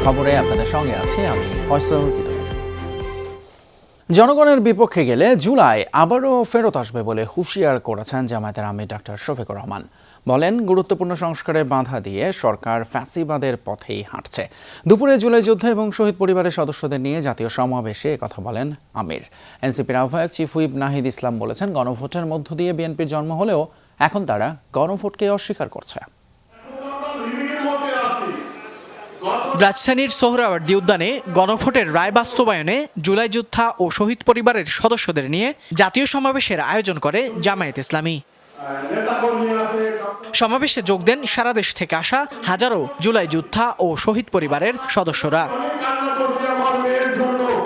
খবরে আপনাদের সঙ্গে আছি আমি ফয়সাল। জনগণের বিপক্ষে গেলে জুলাই আবারও ফেরত আসবে বলে হুঁশিয়ার করেছেন জামায়াতের আমির ডাক্তার শফিকুর রহমান। বলেন, গুরুত্বপূর্ণ সংস্কারে বাধা দিয়ে সরকার ফ্যাসিবাদের পথেই হাঁটছে। দুপুরে জুলাই যোদ্ধা এবং শহীদ পরিবারের সদস্যদের নিয়ে জাতীয় সমাবেশে কথা বলেন আমির। এনসিপির আহ্বায়ক চিফ হুইপ নাহিদ ইসলাম বলেছেন, গণভোটের মধ্য দিয়ে বিএনপির জন্ম হলেও এখন তারা গণভোটকে অস্বীকার করছে। রাজধানীর সোহরাওয়ার্দী উদ্যানে গণভোটের রায় বাস্তবায়নে জুলাই যোদ্ধা ও শহীদ পরিবারের সদস্যদের নিয়ে জাতীয় সমাবেশের আয়োজন করে জামায়াত ইসলামী। সমাবেশে যোগ দেন সারা দেশ থেকে আসা হাজারো জুলাই যোদ্ধা ও শহীদ পরিবারের সদস্যরা।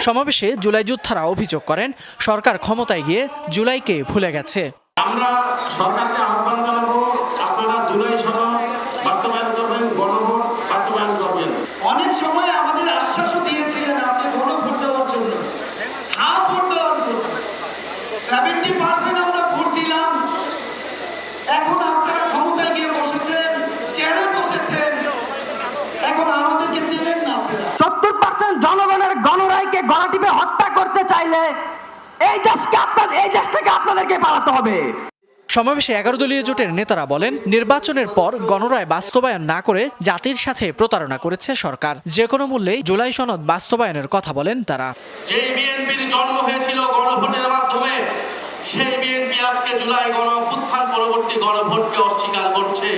সমাবেশে জুলাই যোদ্ধারা অভিযোগ করেন, সরকার ক্ষমতায় গিয়ে জুলাইকে ভুলে গেছে। আমরা সরকারকে আহ্বান জানাবো, আপনারা জুলাই সনদ বাস্তবায়ন করবেন, গণভোট বাস্তবায়ন করবেন। অনেক সময় আমাদের আশ্বাসও দিয়েছিলেন আপনি গণভোট দেওয়ার জন্য, হ্যাঁ ভোট দেওয়ার জন্য 70% আমরা ভোট দিলাম। এখন আপনারা ক্ষমতায় গিয়ে বসেছেন, চেয়ারে বসেছেন, এখন আমাদেরকে চেনেন না আপনারা। 70% জনগণের গণরায়কে গলা টিপে হত্যা করতে চাইলে এই দেশ থেকে আপনাদেরকে পালাতে হবে। সমাবেশে 11 দলীয় জোটের নেতারা বলেন, নির্বাচনের পর গণরায় বাস্তবায়ন না করে জাতির সাথে প্রতারণা করেছে সরকার। যে কোনো মূল্যেই জুলাই সনদ বাস্তবায়নের কথা বলেন তারা। যে বিএনপির জন্ম হয়েছিল গণভোটের মাধ্যমে, সেই বিএনপি আজকে জুলাই গণঅভ্যুত্থান পরবর্তী গণভোটকে অস্বীকার করছে।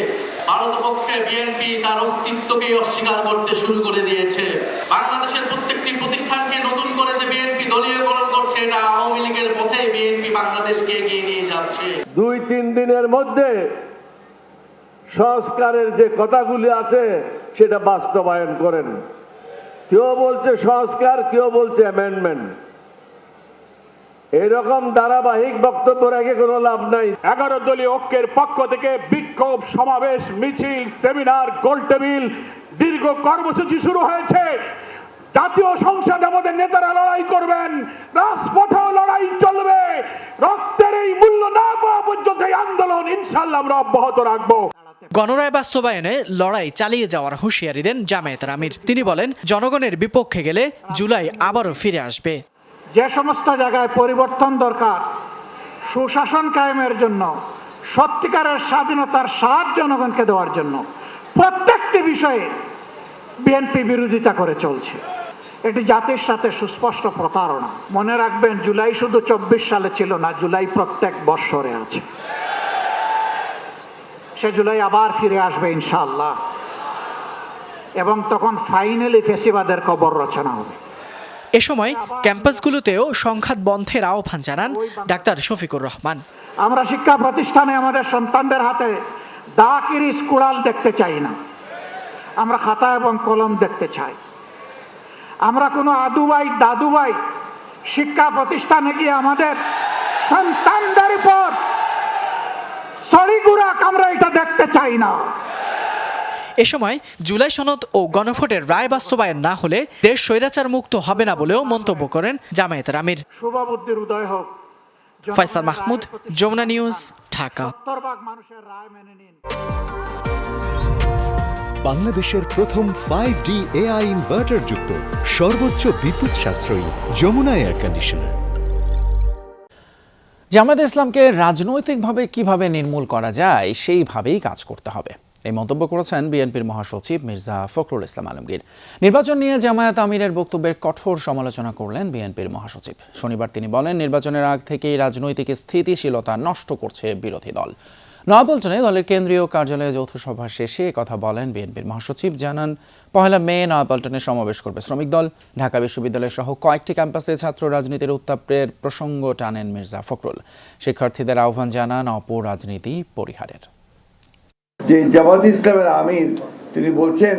ভারতপক্ষে বিএনপি তার অস্তিত্বকেই অস্বীকার করতে শুরু করে দিয়েছে। বাংলাদেশের প্রত্যেকটি প্রতিষ্ঠানকে নতুন করে যে বিএনপি দলীয়করণ করছে, এটা আওয়ামী লীগের পথে বিএনপি বাংলাদেশকে এগিয়ে নিয়ে যাচ্ছে। 2-3 দিনের মধ্যে সংস্কারের যে কথাগুলি আছে সেটা বাস্তবায়ন করেন। কেউ বলছে সংস্কার, কেউ বলছে অ্যামেন্ডমেন্ট। এরকম ধারাবাহিক বক্তব্য রেখে কোনো লাভ নাই। 11 দলীয় ঐক্যের পক্ষ থেকে বিক্ষোভ, সমাবেশ, মিছিল, সেমিনার, গোলটেবিল, দীর্ঘ কর্মসূচি শুরু হয়েছে। জাতীয় সংসদে আমাদের নেতারা লড়াই করবেন, রাজপথেও লড়াই চলবে। রক্তের এই মূল্য না পাওয়া পর্যন্ত এই আন্দোলন ইনশাআল্লাহ আমরা অব্যাহত রাখবো। গণরায় বাস্তবায়নে লড়াই চালিয়ে যাওয়ার হুঁশিয়ারি দেন জামায়াতের আমির। তিনি বলেন, জনগণের বিপক্ষে গেলে জুলাই আবারও ফিরে আসবে। যে সমস্ত জায়গায় পরিবর্তন দরকার, সুশাসন কায়েমের জন্য, সত্যিকারের স্বাধীনতার স্বাদ জনগণকে দেওয়ার জন্য প্রত্যেকটি বিষয়ে বিএনপি বিরোধিতা করে চলছে। এটি জাতির সাথে সুস্পষ্ট প্রতারণা। মনে রাখবেন, জুলাই শুধু 24 সালে ছিল না, জুলাই প্রত্যেক বৎসরে আছে। সে জুলাই আবার ফিরে আসবে ইনশাআল্লাহ, এবং তখন ফাইনালি ফ্যাসিবাদের কবর রচনা হবে। এ সময় ক্যাম্পাসগুলোতেও সংঘাত বন্ধের আহ্বান জানান ডাক্তার শফিকুর রহমান। আমরা শিক্ষা প্রতিষ্ঠানে আমাদের সন্তানদের হাতে দাকিরিস কুড়াল দেখতে চাই না, আমরা খাতা এবং কলম দেখতে চাই। আমরা কোনো আদুবাই দাদুবাই শিক্ষা প্রতিষ্ঠানে গিয়ে আমাদের সন্তানদের উপর সরিগুড়াক আমরা এটা দেখতে চাই না। এ সময় জুলাই সনদ ও গণভোটের রায় বাস্তবায়ন না হলে দেশ স্বৈরাচার মুক্ত হবে না বলেও মন্তব্য করেন জামায়াতের আমির। শুভবুদ্ধির উদয় হোক। ফয়সাল মাহমুদ, যমুনা নিউজ, ঢাকা। মানুষের রায় মেনে নিন। বাংলাদেশের প্রথম 5D AI ইনভার্টার যুক্ত সর্বোচ্চ বিদ্যুৎ সাশ্রয়ী যমুনা এয়ার কন্ডিশনার। জামায়াত ইসলামকে রাজনৈতিকভাবে কিভাবে নির্মূল করা যায় সেইভাবেই কাজ করতে হবে, এই মন্তব্য করেছেন বিএনপির মহাসচিব মির্জা ফখরুল ইসলাম আলমগীর। নির্বাচন নিয়ে জামায়াত আমিরের বক্তব্যের কঠোর সমালোচনা করলেন বিএনপির মহাসচিব। শনিবার তিনি বলেন, নির্বাচনের আগ থেকেই রাজনৈতিক স্থিতিশীলতা নষ্ট করছে বিরোধী দল। নয়াপল্টনে দলের কেন্দ্রীয় কার্যালয়ে যৌথ সভা শেষে কথা বলেন বিএনপির মহাসচিব। জানান, 1 মে নয়াপল্টনে সমাবেশ করবে শ্রমিক দল। ঢাকা বিশ্ববিদ্যালয় সহ কয়েকটি ক্যাম্পাসে ছাত্র রাজনীতির উত্তাপের প্রসঙ্গ টানেন মির্জা ফখরুল। শিক্ষার্থীদের আহ্বান জানান অপরাজনীতি পরিহারের। যে জামায়াত ইসলামের আমির তিনি বলছেন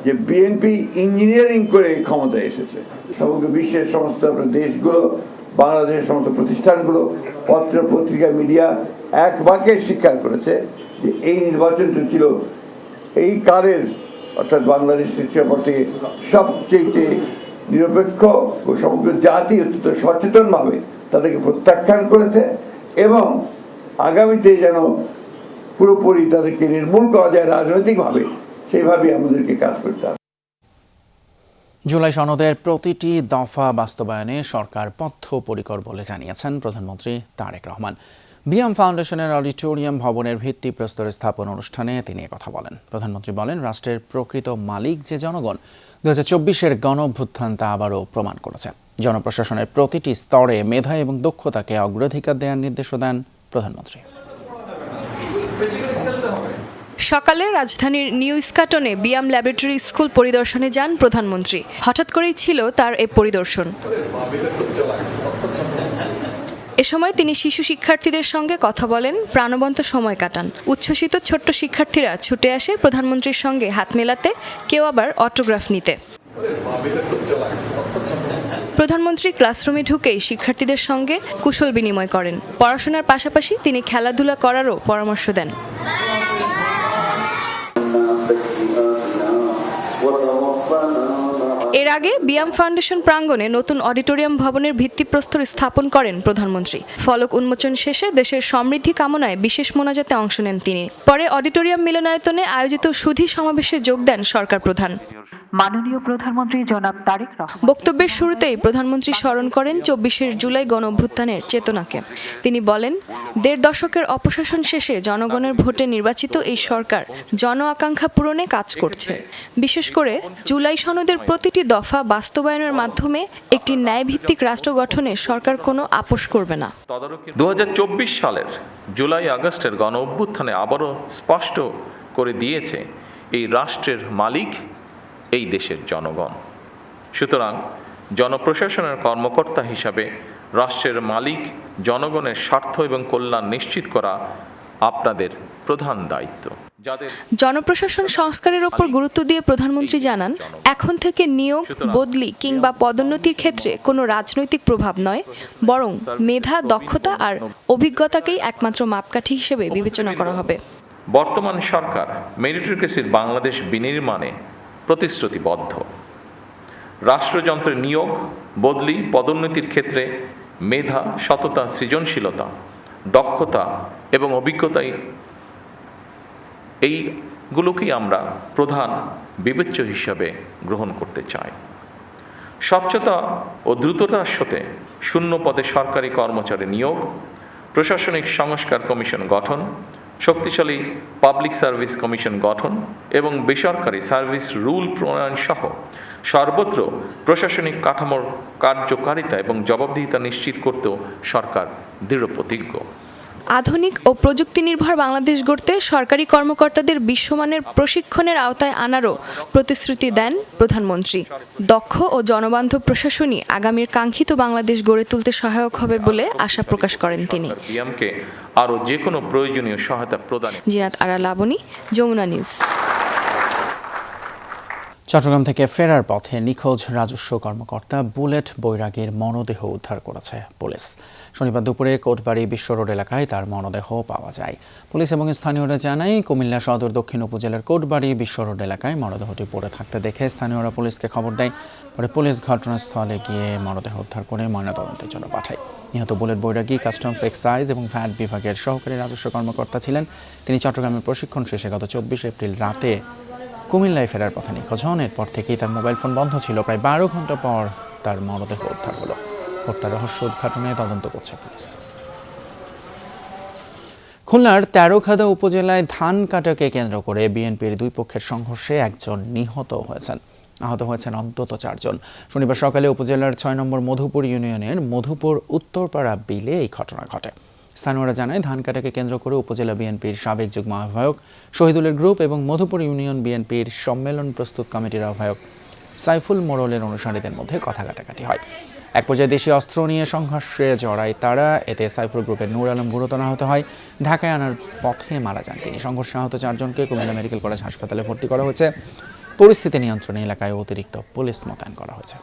যে বিএনপি ইঞ্জিনিয়ারিং করে ক্ষমতায় এসেছে। সমগ্র বিশ্বের সমস্ত দেশগুলো, বাংলাদেশের সমস্ত প্রতিষ্ঠানগুলো, পত্র পত্রিকা, মিডিয়া এক বাক্যে স্বীকার করেছে যে এই নির্বাচনটি ছিল এই কালের, অর্থাৎ বাংলাদেশের পর থেকে সবচেয়ে নিরপেক্ষ ও সমগ্র জাতি অত্যন্ত সচেতনভাবে তাদেরকে প্রত্যাখ্যান করেছে, এবং আগামীতে যেন পুরোপুরি তাদেরকে নির্মূল করা যায় রাজনৈতিকভাবে, সেইভাবে আমাদেরকে কাজ করতে হবে। জুলাই সনদের প্রতিটি দফা বাস্তবায়নে সরকার বদ্ধপরিকর বলে জানিয়েছেন প্রধানমন্ত্রী তারেক রহমান। বিয়াম ফাউন্ডেশনের অডিটোরিয়াম ভবনের ভিত্তিপ্রস্তর স্থাপন অনুষ্ঠানে তিনি কথা বলেন। প্রধানমন্ত্রী বলেন, রাষ্ট্রের প্রকৃত মালিক যে জনগণ। 2024-এর গণঅভ্যুত্থান তা আবারও প্রমাণ করেছে। জনপ্রশাসনের প্রতিটি স্তরে মেধা এবং দক্ষতাকে অগ্রাধিকার দেওয়ার নির্দেশও দেন প্রধানমন্ত্রী। সকালে রাজধানীর নিউ ইস্কাটনে বিয়াম ল্যাবরেটরি স্কুল পরিদর্শনে যান প্রধানমন্ত্রী। হঠাৎ করেই ছিল তার এ পরিদর্শন। এ সময় তিনি শিশু শিক্ষার্থীদের সঙ্গে কথা বলেন, প্রাণবন্ত সময় কাটান। উচ্ছ্বসিত ছোট্ট শিক্ষার্থীরা ছুটে আসে প্রধানমন্ত্রীর সঙ্গে হাত মেলাতে, কেউ আবার অটোগ্রাফ নিতে। প্রধানমন্ত্রী ক্লাসরুমে ঢুকেই শিক্ষার্থীদের সঙ্গে কুশল বিনিময় করেন। পড়াশোনার পাশাপাশি তিনি খেলাধুলা করারও পরামর্শ দেন। এর আগে বিয়াম ফাউন্ডেশন প্রাঙ্গণে নতুন অডিটোরিয়াম ভবনের ভিত্তিপ্রস্তর স্থাপন করেন প্রধানমন্ত্রী। ফলক উন্মোচন শেষে দেশের সমৃদ্ধি কামনায় বিশেষ মোনাজাতে অংশ নেন তিনি। পরে অডিটোরিয়াম মিলনায়তনে আয়োজিত সুধী সমাবেশে যোগ দেন সরকার প্রধান। মাননীয় প্রধানমন্ত্রী জনাব তারেক রহমান বক্তব্যের শুরুতেই প্রধানমন্ত্রী স্মরণ করেন 24 জুলাই গণঅভ্যুত্থানের চেতনাকে। তিনি বলেন, 1.5 দশকের অপশাসন শেষে জনগণের ভোটে নির্বাচিত এই সরকার জন আকাঙ্ক্ষা পূরণে কাজ করছে। বিশেষ করে জুলাই সনদের প্রতিটি দফা বাস্তবায়নের মাধ্যমে একটি ন্যায়ভিত্তিক রাষ্ট্র গঠনে সরকার কোনো আপোষ করবে না। 2024 সালের জুলাই আগস্টের গণঅভ্যুত্থানে আবারও স্পষ্ট করে দিয়েছে এই রাষ্ট্রের মালিক এই দেশের জনগণ। সুতরাং জনপ্রশাসনের কর্মকর্তা হিসাবে রাষ্ট্রের মালিক জনগণের স্বার্থ এবং কল্যাণ নিশ্চিত করা আপনাদের প্রধান দায়িত্ব। জনপ্রশাসন সংস্কারের ওপর গুরুত্ব দিয়ে প্রধানমন্ত্রী জানান, এখন থেকে নিয়োগ, বদলি কিংবা পদোন্নতির ক্ষেত্রে কোনো রাজনৈতিক প্রভাব নয়, বরং মেধা, দক্ষতা আর অভিজ্ঞতাকেই একমাত্র মাপকাঠি হিসেবে বিবেচনা করা হবে। বর্তমান সরকার মেরিটোক্রেসির বাংলাদেশ বিনির্মাণে প্রতিশ্রুতিবদ্ধ। রাষ্ট্রযন্ত্রের নিয়োগ, বদলি, পদোন্নতির ক্ষেত্রে মেধা, সততা, সৃজনশীলতা, দক্ষতা এবং অভিজ্ঞতাই এইগুলোকেই আমরা প্রধান বিবেচ্য হিসাবে গ্রহণ করতে চাই। স্বচ্ছতা ও দ্রুততার সাথে শূন্য পদে সরকারি কর্মচারী নিয়োগ, প্রশাসনিক সংস্কার কমিশন গঠন, শক্তিশালী পাবলিক সার্ভিস কমিশন গঠন এবং বেসরকারি সার্ভিস রুল প্রণয়ন সহ সর্বত্র প্রশাসনিক কাঠামোর কার্যকারিতা এবং জবাবদিহিতা নিশ্চিত করতেও সরকার দৃঢ়প্রতিজ্ঞ। আধুনিক ও প্রযুক্তি নির্ভর বাংলাদেশ গড়তে সরকারি কর্মকর্তাদের বিশ্বমানের প্রশিক্ষণের আওতায় আনারও প্রতিশ্রুতি দেন প্রধানমন্ত্রী। দক্ষ ও জনবান্ধব প্রশাসনই আগামীর কাঙ্ক্ষিত বাংলাদেশ গড়ে তুলতে সহায়ক হবে বলে আশা প্রকাশ করেন তিনি। বিয়ামকে আরও যে কোনো প্রয়োজনীয় সহায়তা প্রদান। জিনাত আরা লাবণী, যমুনা নিউজ। চট্টগ্রাম থেকে ফেরার পথে নিখোঁজ রাজস্ব কর্মকর্তা বুলেট বৈরাগীর মরদেহ উদ্ধার করেছে পুলিশ। শনিবার দুপুরে কোটবাড়ি বিশ্ব রোড এলাকায় তার মরদেহ পাওয়া যায়। পুলিশ এবং স্থানীয়রা জানায়, কুমিল্লা সদর দক্ষিণ উপজেলার কোটবাড়ি বিশ্ব রোড এলাকায় মরদেহটি পড়ে থাকতে দেখে স্থানীয়রা পুলিশকে খবর দেয়। পরে পুলিশ ঘটনাস্থলে গিয়ে মরদেহ উদ্ধার করে ময়নাতদন্তের জন্য পাঠায়। নিহত বুলেট বৈরাগী কাস্টমস, এক্সাইজ এবং ভ্যাট বিভাগের সহকারী রাজস্ব কর্মকর্তা ছিলেন। তিনি চট্টগ্রামের প্রশিক্ষণ শেষে গত 24 এপ্রিল রাতে কুমিল্লায় ফেরার পথে নিখোঁজ হন। এরপর থেকেই তার মোবাইল ফোন বন্ধ ছিল। প্রায় 12 ঘন্টা পর তার মরদেহ উদ্ধার হলো। হত্যার রহস্য উদ্ঘাটনে তদন্ত করছে পুলিশ। খুলনার তেরোখাদা উপজেলায় ধান কাটাকে কেন্দ্র করে বিএনপির দুই পক্ষের সংঘর্ষে একজন নিহত হয়েছেন। আহত হয়েছেন অন্তত 4 জন। শনিবার সকালে উপজেলার 6 নম্বর মধুপুর ইউনিয়নের মধুপুর উত্তরপাড়া বিলে এই ঘটনা ঘটে। স্থানীয়রা জানায়, ধান কাটাকে কেন্দ্র করে উপজেলা বিএনপির সাবেক যুগ্ম আহ্বায়ক শহীদুলের গ্রুপ এবং মধুপুর ইউনিয়ন বিএনপির সম্মেলন প্রস্তুত কমিটির আহ্বায়ক সাইফুল মোড়লের অনুসারীদের মধ্যে কথা কাটাকাটি হয়। এক পর্যায়ে দেশীয় অস্ত্র নিয়ে সংঘর্ষে জড়ায় তারা। এতে সাইফুল গ্রুপের নূর আলম গুরুতর আহত হয়। ঢাকায় আনার পথে মারা যান তিনি। সংঘর্ষে আহত 4 জনকে কুমিল্লা মেডিকেল কলেজ হাসপাতালে ভর্তি করা হয়েছে। পরিস্থিতি নিয়ন্ত্রণে এলাকায় অতিরিক্ত পুলিশ মোতায়েন করা হয়েছে।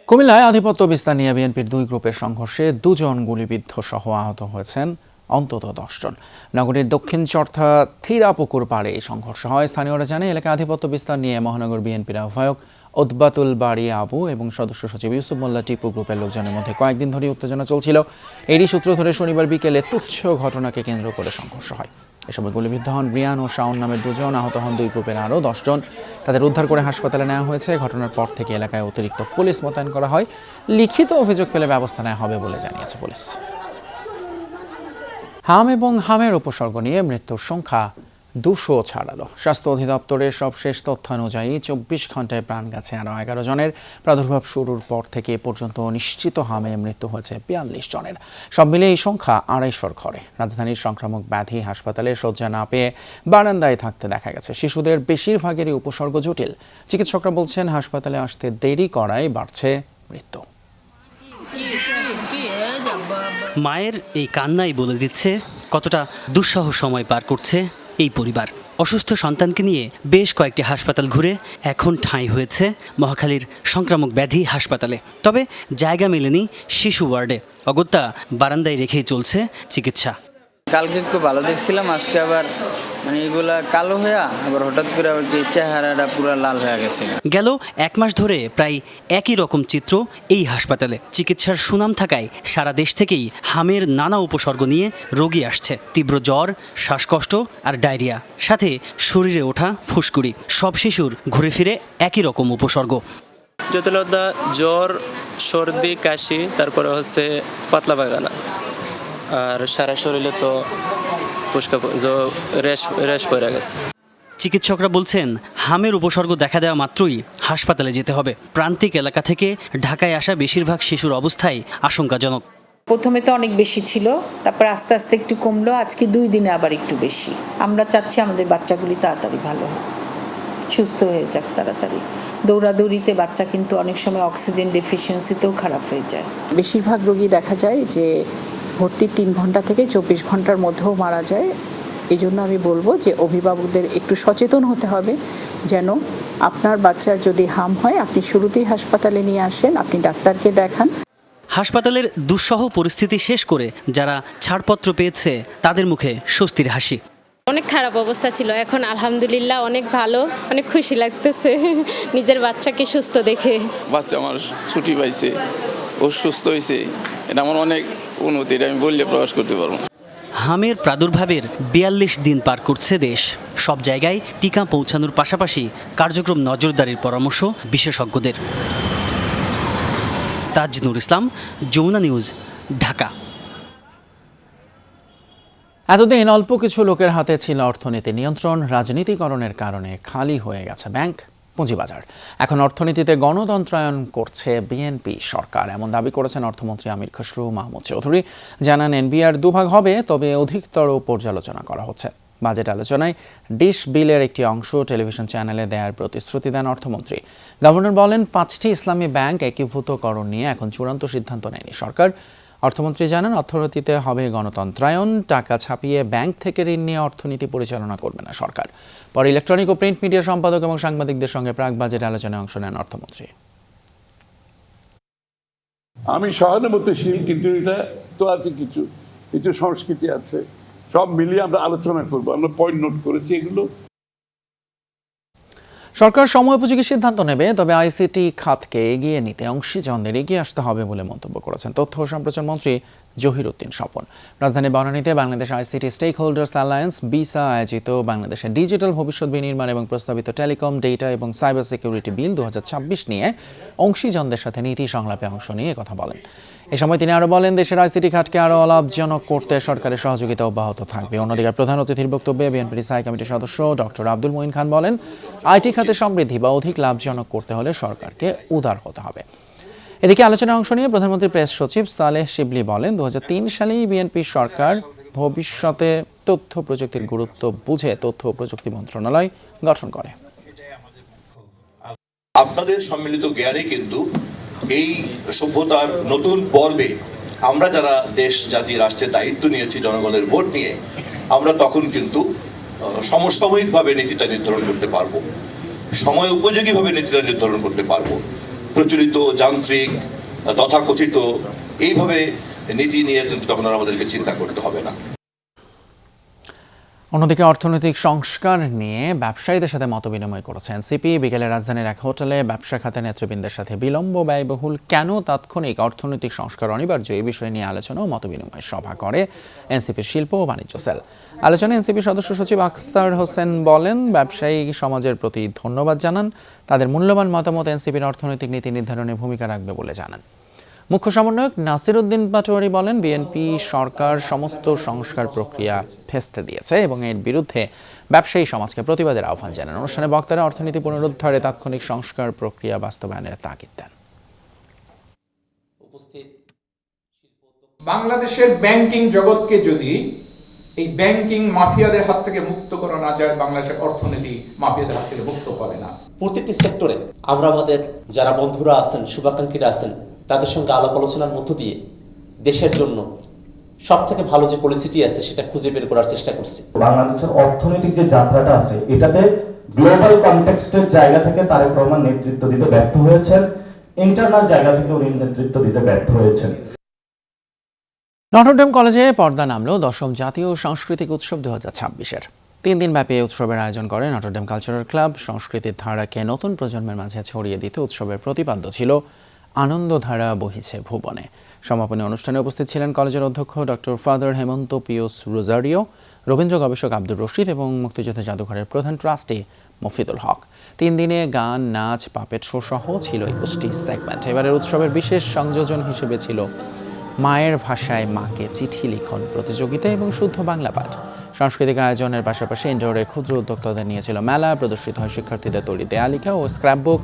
কুমিল্লায় আধিপত্য বিস্তার নিয়ে বিএনপির দুই গ্রুপের সংঘর্ষে 2 জন গুলিবিদ্ধ সহ আহত হয়েছেন অন্তত 10 জন। নগরীর দক্ষিণ চর্থা থিরাপুকুর পাড়ে এই সংঘর্ষ হয়। স্থানীয়রা জানে, এলাকায় আধিপত্য বিস্তার নিয়ে মহানগর বিএনপির আহ্বায়ক উদ্বাতুল বাড়ি আবু এবং সদস্য সচিব ইউসুফ মোল্লা টিপু গ্রুপের লোকজনের মধ্যে কয়েকদিন ধরে উত্তেজনা চলছিল। এরই সূত্র ধরে শনিবার বিকেলে তুচ্ছ ঘটনাকে কেন্দ্র করে সংঘর্ষ হয়। এ সময় গুলিবিদ্ধ হন ব্রিয়ান ও শাওন নামের দুজন, আহত হন দুই গ্রুপের আরও 10 জন। তাদের উদ্ধার করে হাসপাতালে নেওয়া হয়েছে। ঘটনার পর থেকে এলাকায় অতিরিক্ত পুলিশ মোতায়েন করা হয়। লিখিত অভিযোগ পেলে ব্যবস্থা নেওয়া হবে বলে জানিয়েছে পুলিশ। হাম এবং হামের উপসর্গ নিয়ে মৃত্যুর সংখ্যা 200 ছাড়ালো। স্বাস্থ্য অধিদপ্তরের সবশেষ তথ্য অনুযায়ী 24 ঘন্টায় প্রাণ গেছে আরও 11 জনের। প্রাদুর্ভাব শুরুর পর থেকে এ পর্যন্ত নিশ্চিত হামে মৃত্যু হয়েছে 42 জনের। সব মিলিয়ে এই সংখ্যা 250 ঘরে। রাজধানীর সংক্রামক ব্যাধি হাসপাতালে শয্যা না পেয়ে বারান্দায় থাকতে দেখা গেছে। শিশুদের বেশিরভাগেরই উপসর্গ জটিল। চিকিৎসকরা বলছেন হাসপাতালে আসতে দেরি করায় বাড়ছে মৃত্যু। মায়ের এই কান্নাই বলে দিচ্ছে কতটা দুঃসহ সময় পার করছে এই পরিবার। অসুস্থ সন্তানকে নিয়ে বেশ কয়েকটি হাসপাতাল ঘুরে এখন ঠাঁই হয়েছে মহাখালীর সংক্রামক ব্যাধি হাসপাতালে। তবে জায়গা মেলেনি শিশু ওয়ার্ডে। অগত্যা বারান্দায় রেখেই চলছে চিকিৎসা। কালকে একটু ভালো দেখছিলাম, আজকে আবার এগুলা কালো হয়ে আবার হঠাৎ করে আবার চেহারাটা পুরো লাল হয়ে গেছে। গেল 1 মাস ধরে প্রায় একই রকম চিত্র এই হাসপাতালে। চিকিৎসার সুনাম থাকায় সারা দেশ থেকেই হামের নানা উপসর্গ নিয়ে রোগী আসছে। তীব্র জ্বর, শ্বাসকষ্ট আর ডায়রিয়া, সাথে শরীরে ওঠা ফুসকুড়ি। সব শিশুর ঘুরে ফিরে একই রকম উপসর্গ। জটিলতা জ্বর, সর্দি, কাশি, তারপরে হচ্ছে পাতলা পায়খানা, আর সারা শরীরে তো রেশ পড়ে গেছে। চিকিৎসকরা বলছেন হামের উপসর্গ দেখা দেওয়া মাত্রই হাসপাতালে যেতে হবে। প্রান্তিক এলাকা থেকে ঢাকায় আসা বেশিরভাগ শিশুর অবস্থায় আশঙ্কাজনক। প্রথমে তো অনেক বেশি ছিল, তারপর আস্তে আস্তে একটু কমলো, আজকে 2 দিনে আবার একটু বেশি। আমরা চাচ্ছি আমাদের বাচ্চাগুলি তাড়াতাড়ি ভালো হোক, সুস্থ হয়ে যাক তাড়াতাড়ি। দৌড়াদৌড়িতে বাচ্চা কিন্তু অনেক সময় অক্সিজেন ডেফিসিয়েন্সিতেও খারাপ হয়ে যায়। বেশিরভাগ রোগী দেখা যায় যে ভর্তির 3 ঘন্টা থেকে 24 ঘন্টার মধ্যেও মারা যায়। এই জন্য আমি বলবো যে অভিভাবকদের একটু সচেতন হতে হবে, যেন আপনার বাচ্চার যদি হাম হয় আপনি শুরুতেই হাসপাতালে নিয়ে আসেন, আপনি ডাক্তারকে দেখান। হাসপাতালের দুঃসহ পরিস্থিতি শেষ করে যারা ছাড়পত্র পেয়েছে তাদের মুখে স্বস্তির হাসি। অনেক খারাপ অবস্থা ছিল, এখন আলহামদুলিল্লাহ অনেক ভালো, অনেক খুশি লাগতেছে নিজের বাচ্চাকে সুস্থ দেখে। বাচ্চা আমার ছুটি পাইছে, ও সুস্থ হয়েছে, এটা আমার অনেক উন্নতি, এটা আমি বললে প্রকাশ করতে পারবো না। হামের প্রাদুর্ভাবের 42 দিন পার করছে দেশ। সব জায়গায় টিকা পৌঁছানোর পাশাপাশি কার্যক্রম নজরদারির পরামর্শ বিশেষজ্ঞদের। তাজনুর ইসলাম, যমুনা নিউজ, ঢাকা। এতদিন অল্প কিছু লোকের হাতে ছিল অর্থনীতি নিয়ন্ত্রণ। রাজনীতিকরণের কারণে খালি হয়ে গেছে ব্যাংক, পুঁজিবাজার। এখন অর্থনীতিতে গণতন্ত্রায়ন করছে বিএনপি সরকার, এমন দাবি করেছেন অর্থমন্ত্রী আমির খসরু মাহমুদ চৌধুরী। জানান এনবিআর 2 ভাগ হবে, তবে অধিকতর পর্যালোচনা করা হচ্ছে। বাজেট আলোচনায় ডিশ বিলের একটি অংশ টেলিভিশন চ্যানেলে দেওয়ার প্রতিশ্রুতি দেন অর্থমন্ত্রী। গভর্নর বলেন 5টি ইসলামী ব্যাংক একীভূতকরণ নিয়ে এখন চূড়ান্ত সিদ্ধান্ত নেয়নি সরকার। অর্থমন্ত্রী জানান অর্থনীতিতে হবে গণতন্ত্রায়ন, টাকা ছাপিয়ে ব্যাংক থেকে ঋণ নিয়ে অর্থনীতি পরিচালনা করবে না সরকার। পরে ইলেকট্রনিক ও প্রিন্ট মিডিয়া সম্পাদক এবং সাংবাদিকদের সঙ্গে প্রাক বাজেট আলোচনায় অংশ নেন অর্থমন্ত্রী। আমি সহানুভূতিশীল, কিন্তু এটা তো আছে কিছু কিছু সংস্কৃতি আছে, সব মিলিয়ে আমরা আলোচনা করবো। আমরা পয়েন্ট নোট করেছি এগুলো। সরকার সময়োপযোগী সিদ্ধান্ত নেবে, তবে আইসিটি খাতকে এগিয়ে নিতে অংশীজনদের এগিয়ে আসতে হবে বলে মন্তব্য করেছেন তথ্য ও সম্প্রচার মন্ত্রী জহির উদ্দিন স্বপন। রাজধানী বনানীতে Bangladesh ICT stakeholders alliance BISA আয়োজিত বাংলাদেশের ডিজিটাল ভবিষ্যৎ বিনির্মাণ এবং প্রস্তাবিত টেলিকম, ডেটা এবং সাইবার সিকিউরিটি বিল 2026 নিয়ে অংশীজনদের সাথে নীতি সংলাপে অংশ নিয়ে কথা বলেন। এ সময় তিনি আরও বলেন, দেশের আইসিটি খাতকে আরও লাভজনক করতে সরকারের সহযোগিতা অব্যাহত থাকবে। অন্যদিকে প্রধান অতিথির বক্তব্যে বিএনপির স্থায়ী কমিটির সদস্য ডক্টর আব্দুল মঈন খান বলেন, আইটি খাতে সমৃদ্ধি বা অধিক লাভজনক করতে হলে সরকারকে উদার হতে হবে। এদিকে আলোচনায় অংশ নিয়ে প্রধানমন্ত্রীর প্রেস সচিব সালেহ শিবলি বলেন, 2003 সালেই বিএনপি সরকার ভবিষ্যতে তথ্য প্রযুক্তির গুরুত্ব বুঝে তথ্য ও প্রযুক্তি মন্ত্রণালয় গঠন করে। আপনাদের সম্মিলিত জ্ঞানে কিন্তু এই সভ্যতার নতুন পর্বে আমরা যারা দেশ, জাতি, রাষ্ট্রের দায়িত্ব নিয়েছি জনগণের ভোট নিয়ে, আমরা তখন কিন্তু সমসাময়িকভাবে নীতিটা নির্ধারণ করতে পারবো, সময় উপযোগীভাবে নীতিটা নির্ধারণ করতে পারবো। প্রচলিত যান্ত্রিক তথাকথিত এইভাবে নীতি নিয়ে তখন আর আমাদেরকে চিন্তা করতে হবে না। অন্যদিকে অর্থনৈতিক সংস্কার নিয়ে ব্যবসায়ীদের সাথে মতবিনিময় করেছে এনসিপি। বিকেলে রাজধানীর এক হোটেলে ব্যবসা খাতের নেতৃবৃন্দের সাথে বিলম্ব ব্যয়বহুল কেন তাৎক্ষণিক অর্থনৈতিক সংস্কার অনিবার্য এই বিষয় নিয়ে আলোচনা ও মতবিনিময় সভা করে এনসিপির শিল্প ও বাণিজ্য সেল। আলোচনায় এনসিপি সদস্য সচিব আখতার হোসেন বলেন, ব্যবসায়ী সমাজের প্রতি ধন্যবাদ জানান, তাদের মূল্যবান মতামত এনসিপির অর্থনৈতিক নীতি নির্ধারণে ভূমিকা রাখবে বলে জানান। মুখ্য সমন্বয়ক নাসির উদ্দিন পাটোয়ারি বলেন, বিএনপি সরকার সমস্ত সংস্কার প্রক্রিয়া ফেস্তে দিয়েছে এবং এর বিরুদ্ধে ব্যবসায়ী সমাজকে প্রতিবাদের আহ্বান জানান। অনুষ্ঠানে বক্তারা অর্থনীতি পুনরুদ্ধারে তাৎক্ষণিক সংস্কার প্রক্রিয়া বাস্তবায়নের তাগিদ দেন। বাংলাদেশের ব্যাংকিং জগৎকে যদি এই ব্যাংকিং মাফিয়াদের হাত থেকে মুক্ত করা না যায়, বাংলাদেশের অর্থনীতি মাফিয়াদের হাত থেকে মুক্ত হবে না। প্রত্যেকটি সেক্টরে আমরা আমাদের যারা বন্ধুরা আছেন, শুভাকাঙ্ক্ষীরা আছেন, তাদের সঙ্গে আলাপ আলোচনার মধ্য দিয়ে দেশের জন্য সব থেকে ভালো যে পলিসিটি আছে সেটা খুঁজে বের করার চেষ্টা করছি। বাংলাদেশের অর্থনৈতিক যে যাত্রাটা আছে এটাতে গ্লোবাল কনটেক্সটের জায়গা থেকে তারেক রহমান নেতৃত্ব দিতে ব্যর্থ হয়েছেন, ইন্টারনাল জায়গা থেকে উনি নেতৃত্ব দিতে ব্যর্থ হয়েছেন। নটরডেম কলেজে পর্দা নামলো 10ম জাতীয় সাংস্কৃতিক উৎসব 2026-এর। 3 দিন ব্যাপী উৎসবের আয়োজন করে নটরডেম কালচারাল ক্লাব। সংস্কৃতির ধারাকে নতুন প্রজন্মের মাঝে ছড়িয়ে দিতে উৎসবের প্রতিপাদ্য ছিল আনন্দধারা বহিছে ভুবনে। সমাপনী অনুষ্ঠানে উপস্থিত ছিলেন কলেজের অধ্যক্ষ ডক্টর ফাদার হেমন্ত পিউস রোজারিও, রবীন্দ্র গবেষক আব্দুর রশিদ এবং মুক্তিযুদ্ধ জাদুঘরের প্রধান ট্রাস্টি মফিদুল হক। 3 দিনে গান, নাচ, পাপেট শো সহ ছিল 21টি সেগমেন্ট। এবারের উৎসবের বিশেষ সংযোজন হিসেবে ছিল মায়ের ভাষায় মাকে চিঠি লিখন প্রতিযোগিতা এবং শুদ্ধ বাংলা পাঠ। সাংস্কৃতিক আয়োজনের পাশাপাশি ইনডোরে ক্ষুদ্র উদ্যোক্তাদের নিয়েছিল মেলা। প্রদর্শিত হয় শিক্ষার্থীদের তৈরি দেয়ালিকা ও স্ক্র্যাপবুক।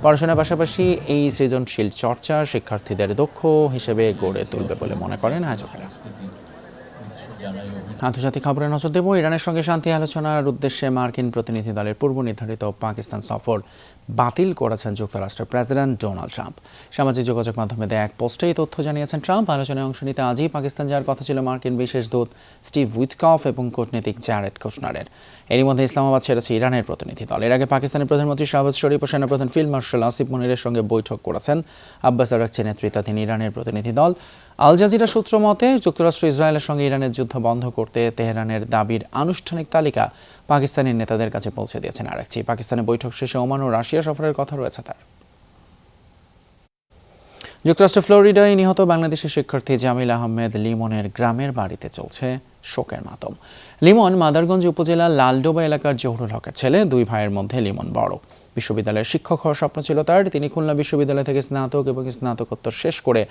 পড়াশোনার পাশাপাশি এই সৃজনশীল চর্চা শিক্ষার্থীদের দক্ষ হিসেবে গড়ে তুলবে বলে মনে করেন আয়োজকেরা। আন্তর্জাতিক খবরে নজর দেব। ইরানের সঙ্গে শান্তি আলোচনার উদ্দেশ্যে মার্কিন প্রতিনিধি দলের পূর্ব নির্ধারিত পাকিস্তান সফর বাতিল করেছেন যুক্তরাষ্ট্রের প্রেসিডেন্ট ডোনাল্ড ট্রাম্প। সামাজিক যোগাযোগ মাধ্যমে দেয়া এক পোস্টে এই তথ্য জানিয়েছেন ট্রাম্প। আলোচনায় অংশ নিতে আজই পাকিস্তান যাওয়ার কথা ছিল মার্কিন বিশেষ দূত স্টিভ উইটকফ এবং কূটনীতিক জ্যারেড কুশনারের। এরই মধ্যে ইসলামাবাদ ছেড়েছে ইরানের প্রতিনিধি দল। এর আগে পাকিস্তানের প্রধানমন্ত্রী শাহবাজ শরীফ ও সেনাপ্রধান ফিল্ড মার্শাল আসিফ মুনিরের সঙ্গে বৈঠক করেছেন আব্বাস আরাকচি নেতৃত্বাধীন ইরানের প্রতিনিধি দল। আল জাজিরা সূত্র মতে যুক্তরাষ্ট্র ইসরায়েলের সঙ্গে ইরানের যুদ্ধ বন্ধ করতে তেহরানের দাবির আনুষ্ঠানিক তালিকা পাকিস্তানি নেতাদের কাছে পৌঁছে দিয়েছেন আরাকচি। পাকিস্তানে বৈঠক শেষে ওমান ও রাশিয়া সফরের কথা রয়েছে তার। যুক্তরাষ্ট্রের ফ্লোরিডায় নিহত বাংলাদেশি শিক্ষার্থী জামিল আহমেদ লিমনের গ্রামের বাড়িতে চলছে শোকের মাতম। লিমন মাদারগঞ্জ উপজেলার লালডোবা এলাকার জহুরুল হকের ছেলে। 2 ভাইয়ের মধ্যে লিমন বড়। বিশ্ববিদ্যালয়ের শিক্ষক হওয়ার স্বপ্ন ছিল তার। তিনি খুলনা বিশ্ববিদ্যালয় থেকে স্নাতক এবং স্নাতকোত্তর শেষ করে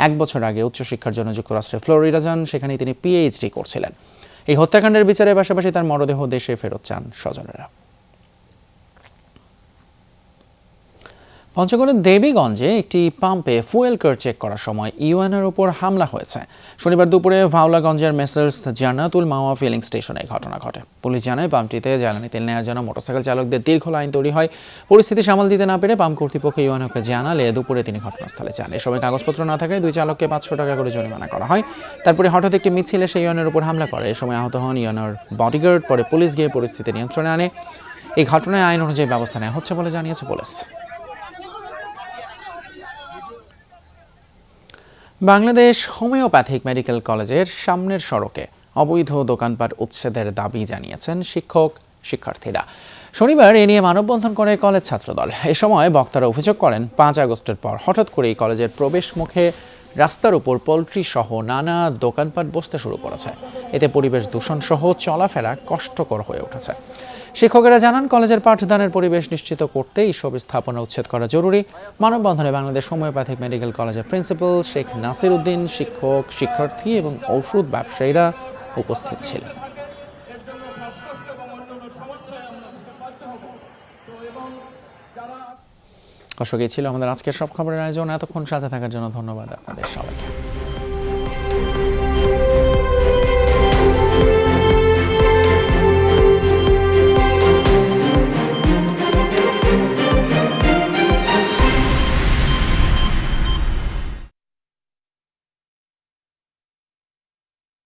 1 বছর আগে উচ্চশিক্ষার জন্য যুক্তরাষ্ট্রের ফ্লোরিডা যান। সেখানে তিনি পিএইচডি করছিলেন। এই হত্যাকাণ্ডের বিচারের পাশাপাশি তার মরদেহ দেশে ফেরত চান স্বজনেরা। পঞ্চগড়ের দেবীগঞ্জে একটি পাম্পে ফুয়েল কার্ড চেক করার সময় ইউএনের উপর হামলা হয়েছে। শনিবার দুপুরে ভাওলাগঞ্জের মেসার্স জান্নাতুল মাওয়া ফিলিং স্টেশনে ঘটনা ঘটে। পুলিশ জানায় পাম্পটিতে জ্বালানি তেল নেওয়ার জন্য মোটরসাইকেল চালকদের দীর্ঘ লাইন তৈরি হয়। পরিস্থিতি সামাল দিতে না পেরে পাম্প কর্তৃপক্ষ ইউএনওকে জানালে দুপুরে তিনি ঘটনাস্থলে যান। এ সময় কাগজপত্র না থাকায় 2 চালককে 500 টাকা করে জরিমানা করা হয়। তারপরে হঠাৎ একটি মিছিল এসে ইউএনের উপর হামলা করে। এ সময় আহত হন ইউএনের বডিগার্ড। পরে পুলিশ গিয়ে পরিস্থিতি নিয়ন্ত্রণে আনে। এই ঘটনায় আইন অনুযায়ী ব্যবস্থা নেওয়া হচ্ছে বলে জানিয়েছে পুলিশ। বাংলাদেশ হোমিওপ্যাথিক মেডিকেল কলেজের সামনের সড়কে অবৈধ দোকানপাট উচ্ছেদের দাবি জানিয়েছেন শিক্ষার্থীরা। শনিবার এ নিয়ে মানববন্ধন করে কলেজ ছাত্রদল। এ সময় বক্তারা অভিযোগ করেন 5 আগস্টের পর হঠাৎ করেই কলেজের প্রবেশ মুখে রাস্তার উপর পোল্ট্রি সহ নানা দোকানপাট বসতে শুরু করেছে। এতে পরিবেশ দূষণ সহ চলাফেরা কষ্টকর হয়ে উঠেছে। শিক্ষকেরা জানান, কলেজের পাঠদানের পরিবেশ নিশ্চিত করতে এইসব স্থাপনা উচ্ছেদ করা জরুরি। মানববন্ধনে বাংলাদেশ হোমিওপ্যাথিক মেডিকেল কলেজের প্রিন্সিপাল শেখ নাসির উদ্দিন, শিক্ষক, শিক্ষার্থী এবং ঔষধ ব্যবসায়ীরা উপস্থিত ছিলেন। দর্শক, এই ছিল আমাদের আজকের সব খবরের আয়োজন। এতক্ষণ সাথে থাকার জন্য ধন্যবাদ আপনাদের সবাইকে।